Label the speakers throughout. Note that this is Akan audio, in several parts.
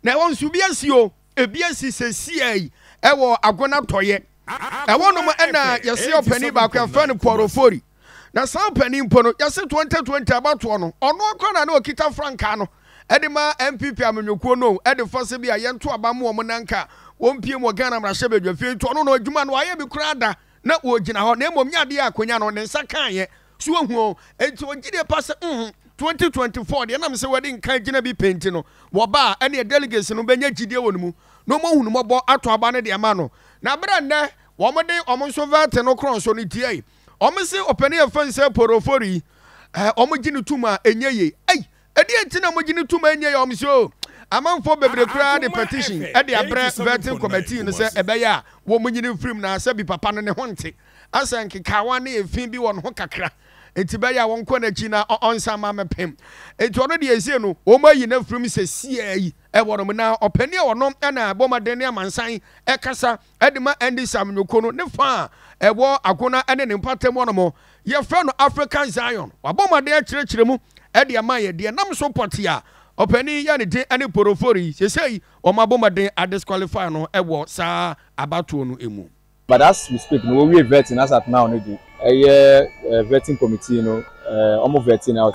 Speaker 1: na won su biasi o ebiasi sesi ewo Agona toye ewo no mo na yesi opani ba kwa fa ne porofori na sa opani mpo no yesi 2020 abato no ono akona na okita franka no edema MPP amenyokuo no ede fose bia yento aba mo mo nanka wompie mo Ghana mra hye badwafie to no adwuma no aye bi krada na wogina ho na emom nyade akonya no ne nsa kan ye so hu enti ogide pass 2024 de na me se wadi nkan gina bi penti no wo ba ene delegates no benya gidie wonmu no mo hunu mo bo ato aba ne de ama no na bra nne wo mo de o mo so vate no kron so no tie o mo se opani afanse porofori o mo gini tuma enyeye edi enti na mo gini tuma enyeye o mo so amanfo bebre kura the petition e de abre vetting committee no se ebeya wo mo gini film na se bi papa no ne honte asanke kawa ne efin bi won ho kakra enti beya won ko na chi na onsa ma mepem enti ono de esie no wo mayi na film se sie yi e wono na opani e wono na bomade ne amansan e kasa e de ma NDC amnyoko no ne fa e wo Agona ene ne mpatem wono mo ye fra no African Zion wa bomade a kirekire mu e de ma ye de nam support ya opani ya ne de ene porofori sesei o ma bomade a disqualify no e wo sa abato no emu.
Speaker 2: But as we speak, no, we vetting as at now, no, vetting committee, you know, almost vetting out.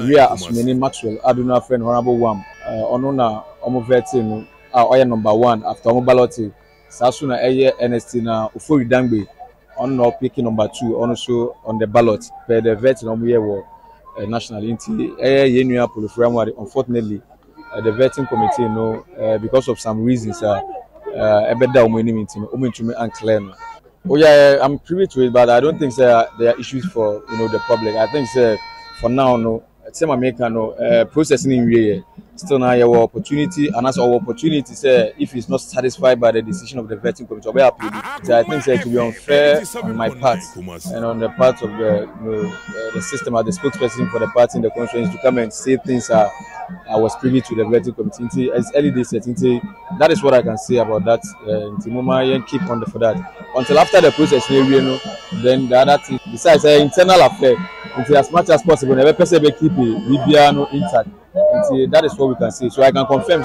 Speaker 2: We are assuming Maxwell, Aduna friend, honorable one, Onona, almost vetting, our number one after almost balloting. Sasuna, NST now, Ufuri Dangbe, on now picking number two, also on the ballot, per the vetting on we were national inti. Unfortunately, the vetting committee, you know, because of some reasons, ebeda umenimi unclear. Oh yeah, I'm privy to it, but I don't think there are issues for the public. I think for now no, same America no processing in way still now your opportunity and as our opportunity if it's not satisfied by the decision of the vetting committee, so I think it will be unfair on my part and on the part of the system as the spokesperson for the party in the conference to come and say things I was privy to the vetting committee. As early days, that is what I can say about that. Keep on for that until after the process, then the other thing besides internal affair, until as much as possible, never person keep it intact. That is what we can say. So I can confirm,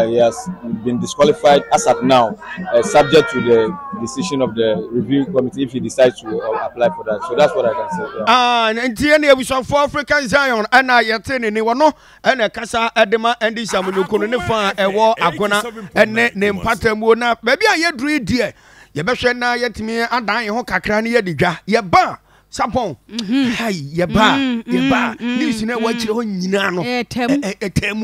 Speaker 2: he has been disqualified as of now, subject to the decision of the review committee if he decides to apply for that. So that's what I can say.
Speaker 1: And then we saw for African Zion, and I attend anyone, and a Casa Edema and this Amunukunifa, a war Agona, and name Patamuna. Maybe I yet read dear. Yabashana yet me and I Hokakrania Diga, Yaba. Sapon, hey, yeba, news in a watch on Yinano, a temu.